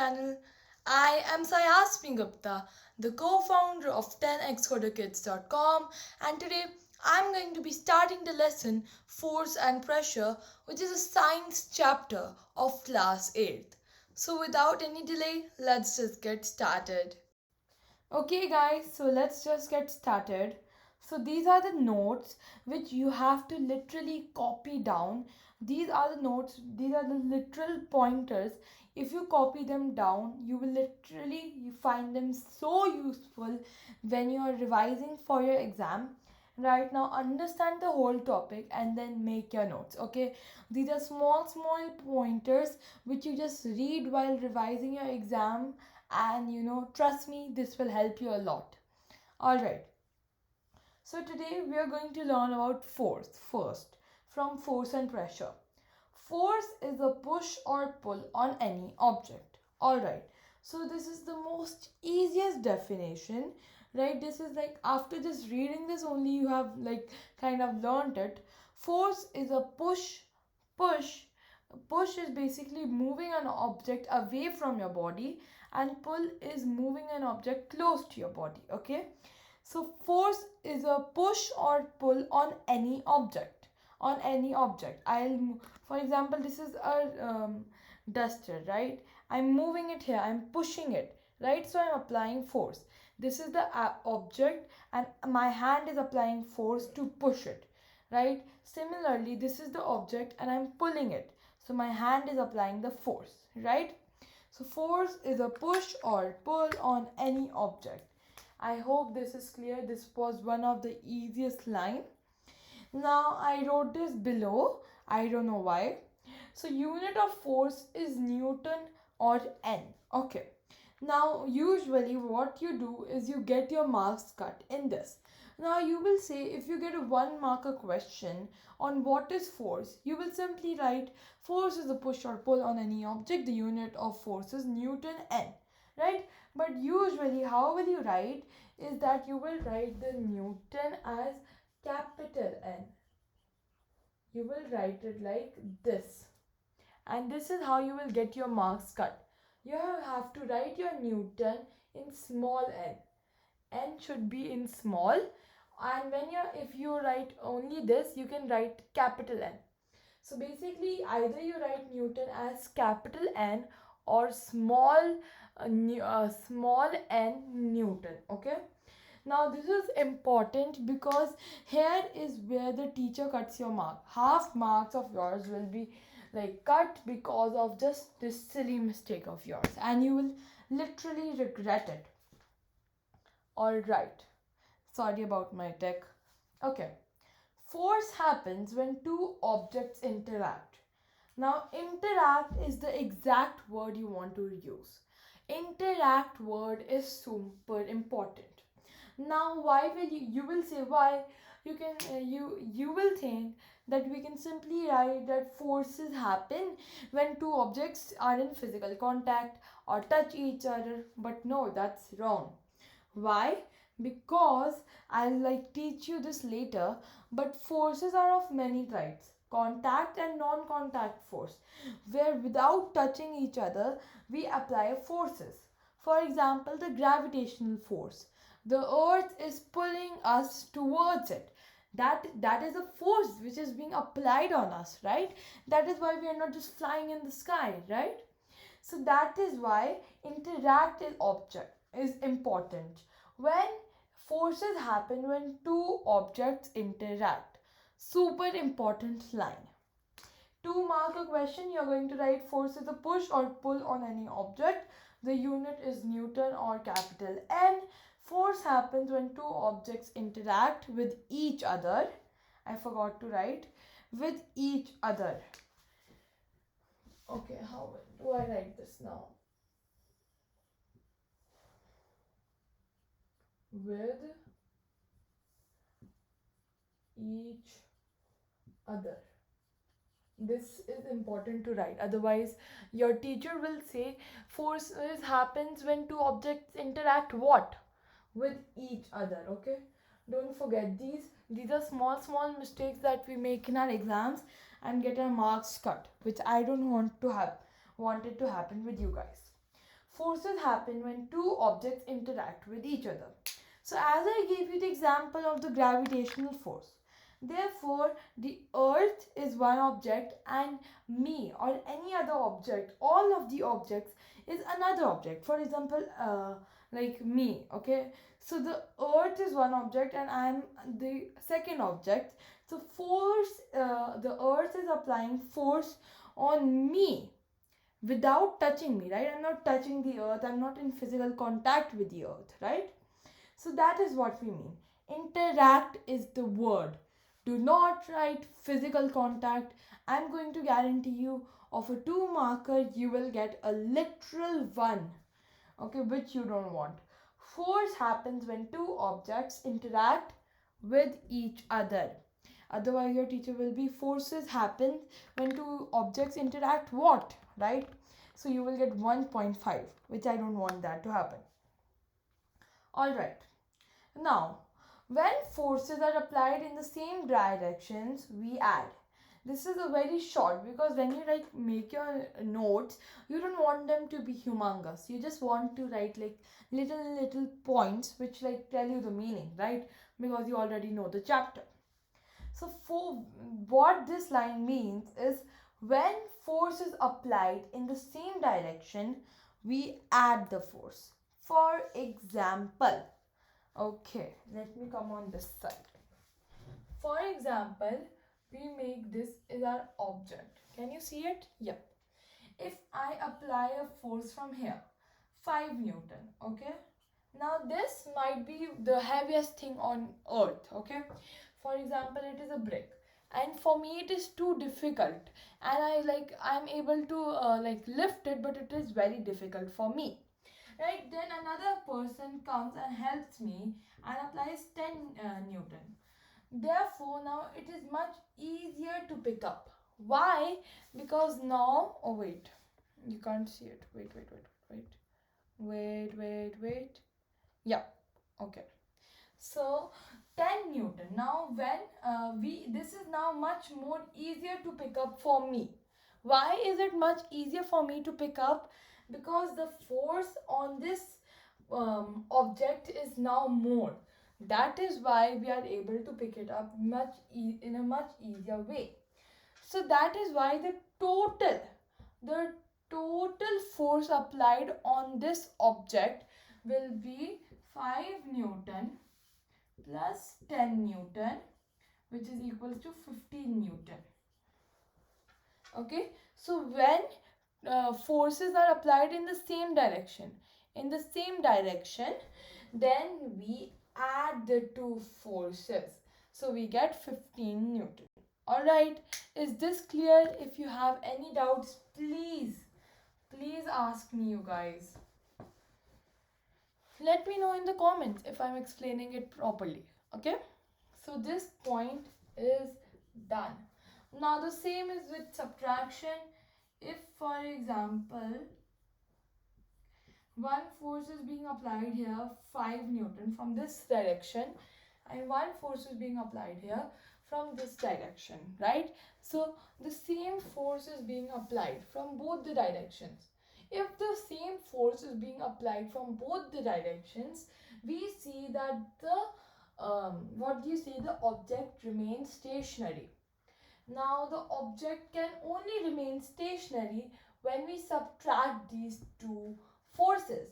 channel. I am Saiasmi Gupta, the co-founder of 10xcoderkids.com, and today I'm going to be starting the lesson Force and Pressure, which is a science chapter of class 8th. So without any delay, let's just get started. Okay guys, so let's just get started. So these are the notes which you have to literally copy down. These are the notes, these are the literal pointers. If you copy them down, you will literally you find them so useful when you are revising for your exam. Right now, understand the whole topic and then make your notes. Okay, these are small pointers which you just read while revising your exam, and trust me, this will help you a lot. All right, so today we are going to learn about force first, from force and pressure. Force is a push or pull on any object. All right, so this is the most easiest definition, right? This is like after just reading this only you have like kind of learned it. Force is a push. Push is basically moving an object away from your body, and pull is moving an object close to your body. Okay, so force is a push or pull on any object. On any object, for example, this is a duster, right? I'm moving it here, I'm pushing it, right? So I'm applying force. This is the object, and my hand is applying force to push it, right? Similarly, this is the object and I'm pulling it, so my hand is applying the force, right? So force is a push or pull on any object. I hope this is clear. This was one of the easiest line. Now I wrote this below, I don't know why. So unit of force is Newton or N. Okay, now usually what you do is you get your marks cut in this. Now you will say, if you get a 1 marker question on what is force, you will simply write force is a push or pull on any object. The unit of force is Newton N, right? But usually how will you write is that you will write the Newton as capital N. You will write it like this, and this is how you will get your marks cut. You have to write your Newton in small n. N should be in small, and if you write only this, you can write capital N. So basically, either you write Newton as capital N or small n Newton. Okay. Now this is important because here is where the teacher cuts your mark. Half marks of yours will be like cut because of just this silly mistake of yours, and you will literally regret it. Alright, sorry about my tech. Okay, force happens when two objects interact. Now interact is the exact word you want to use. Interact word is super important. Now why will you will say why? You can you will think that we can simply write that forces happen when two objects are in physical contact or touch each other, but no, that's wrong. Why? Because I'll like teach you this later, but forces are of many types: contact and non-contact force, where without touching each other we apply forces. For example, the gravitational force. The earth is pulling us towards it. That is a force which is being applied on us, right? That is why we are not just flying in the sky, right? So that is why interact is object is important. When forces happen when two objects interact. Super important line. 2 marker question, you're going to write force is a push or pull on any object. The unit is Newton or capital N. Force happens when two objects interact with each other. I forgot to write with each other. Okay, how do I write this now? With each other. This is important to write, otherwise your teacher will say forces happens when two objects interact what? With each other. Okay, don't forget these are small mistakes that we make in our exams and get our marks cut, which I don't want it to happen with you guys. forces happen when two objects interact with each other. So as I gave you the example of the gravitational force, therefore the earth is one object and me or any other object, all of the objects is another object. For example, like me, okay? So the earth is one object and I'm the second object. So the earth is applying force on me without touching me, right? I'm not touching the earth, I'm not in physical contact with the earth, right? So that is what we mean. Interact is the word. Do not write physical contact. I'm going to guarantee you of a 2 marker you will get a literal 1, okay, which you don't want. Force happens when two objects interact with each other. Otherwise your teacher will be forces happen when two objects interact what, right? So you will get 1.5, which I don't want that to happen. All right. Now, when forces are applied in the same directions, we add. This is a very short, because when you like make your notes, you don't want them to be humongous. You just want to write like little points which like tell you the meaning, right? Because you already know the chapter. So for what this line means is when force is applied in the same direction, we add the force. For example, okay, let me come on this side. For example, we make this is our object. Can you see it? Yep. If I apply a force from here, 5 Newton, okay? Now this might be the heaviest thing on earth, okay? For example, it is a brick. And for me it is too difficult. And I'm able to lift it, but it is very difficult for me. Right, then another person comes and helps me and applies 10 Newton. Therefore, now it is much easier to pick up. Why? Because now, oh wait, you can't see it. Wait. Yeah, okay. So 10 Newton. Now when this is now much more easier to pick up for me. Why is it much easier for me to pick up? Because the force on this object is now more. That is why we are able to pick it up in a much easier way. So that is why the total force applied on this object will be 5 Newton plus 10 Newton, which is equals to 15 Newton. Okay, so when forces are applied in the same direction, then we add the two forces. So we get 15 Newton. Alright, is this clear? If you have any doubts, please ask me, you guys. Let me know in the comments if I'm explaining it properly. Okay, so this point is done. Now the same is with subtraction. If for example one force is being applied here, 5 Newton from this direction, and one force is being applied here from this direction, right? So the same force is being applied from both the directions. If the same force is being applied from both the directions, we see that the object remains stationary. Now the object can only remain stationary when we subtract these two forces.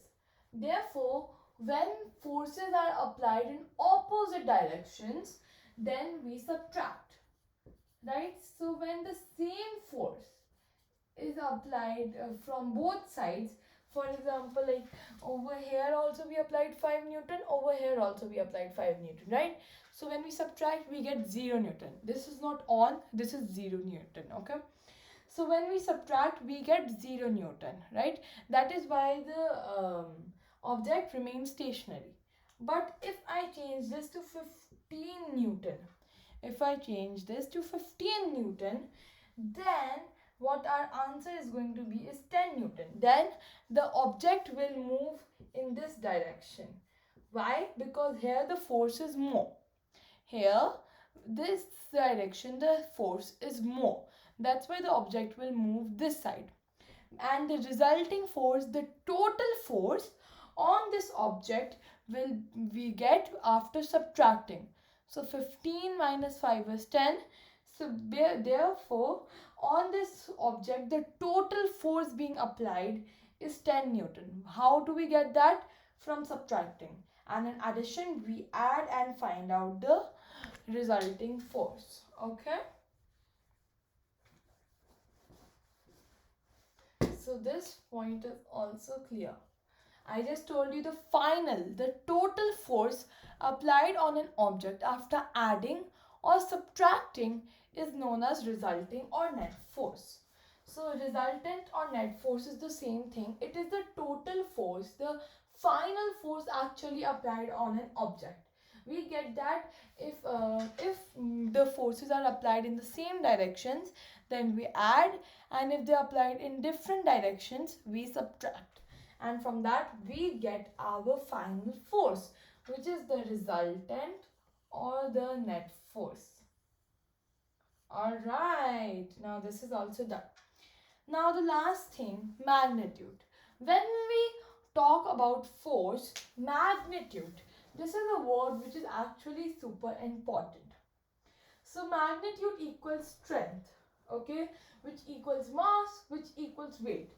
Therefore, when forces are applied in opposite directions, then we subtract, right? So when the same force is applied from both sides, for example, like over here also we applied 5 Newton, over here also we applied 5 Newton, right? So when we subtract, we get 0 Newton. This is not on, this is 0 Newton, okay? So when we subtract, we get 0 Newton, right? That is why the object remains stationary. But if I change this to 15 Newton, then what our answer is going to be is 10 Newton. Then the object will move in this direction. Why? Because here the force is more. Here, this direction, the force is more. That's why the object will move this side. and the resulting force, the total force on this object, will we get after subtracting. So 15 minus 5 is 10. So therefore on this object the total force being applied is 10 Newton. How do we get that? From subtracting, and in addition we add and find out the resulting force. Okay, so this point is also clear. I just told you the total force applied on an object after adding or subtracting is known as resulting or net force. So resultant or net force is the same thing. It is the total force, the final force actually applied on an object. We get that if the forces are applied in the same directions, then we add, and if they are applied in different directions, we subtract, and from that we get our final force, which is the resultant or the net force. Alright, now this is also done. Now the last thing, magnitude. When we talk about force, magnitude, this is a word which is actually super important. So magnitude equals strength, okay, which equals mass, which equals weight.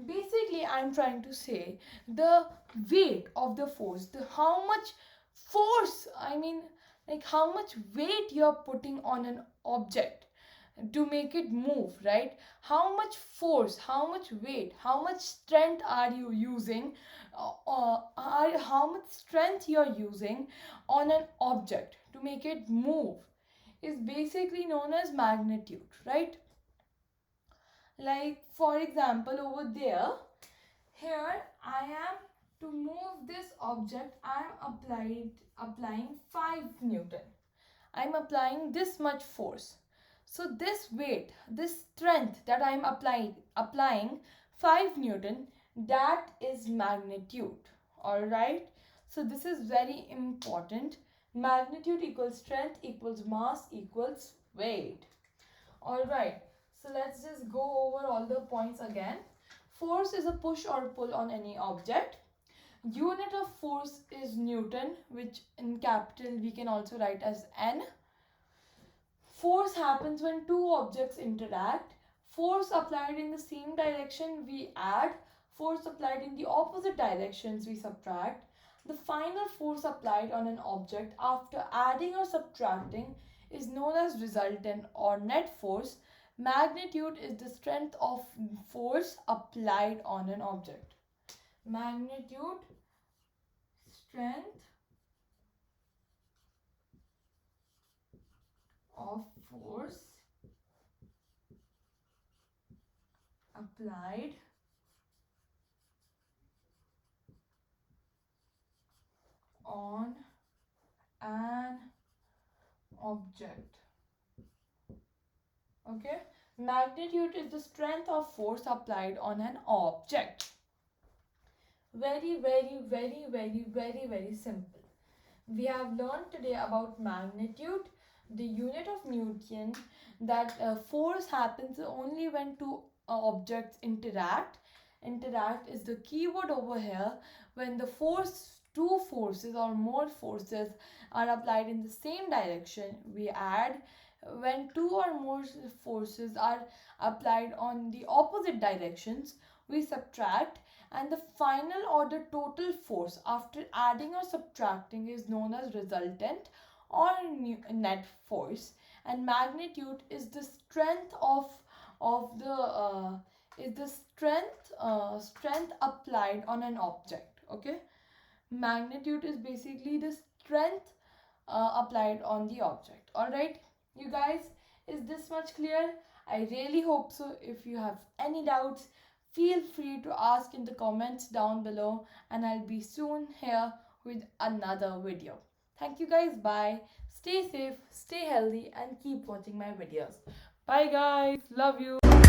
Basically I'm trying to say the weight of the force, the how much force, I mean like how much weight you're putting on an object to make it move, right? How much force, how much weight, how much strength are you using, how much strength you're using on an object to make it move is basically known as magnitude, right? Like for example over there, here I am, to move this object I am applying 5 Newton. I am applying this much force. So this weight, this strength that I am applying 5 Newton, that is magnitude. Alright. So this is very important. Magnitude equals strength equals mass equals weight. Alright. So let's just go over all the points again. Force is a push or pull on any object. Unit of force is Newton, which in capital we can also write as N. Force happens when two objects interact. Force applied in the same direction we add. Force applied in the opposite directions we subtract. The final force applied on an object after adding or subtracting is known as resultant or net force. Magnitude is the strength of force applied on an object. Magnitude, strength of force applied on an object. Okay, magnitude is the strength of force applied on an object. Very, very, very, very, very, very simple. We have learned today about magnitude, the unit of Newton, that force happens only when two objects interact. Interact is the keyword over here. When the two forces or more forces are applied in the same direction, we add. When two or more forces are applied on the opposite directions, we subtract, and the final or the total force after adding or subtracting is known as resultant or net force. And magnitude is the strength of the is the strength applied on an object. Okay, magnitude is basically the strength applied on the object. All right, you guys, is this much clear? I really hope so. If you have any doubts, feel free to ask in the comments down below, and I'll be soon here with another video. Thank you guys. Bye. Stay safe, stay healthy, and keep watching my videos. Bye guys. Love you.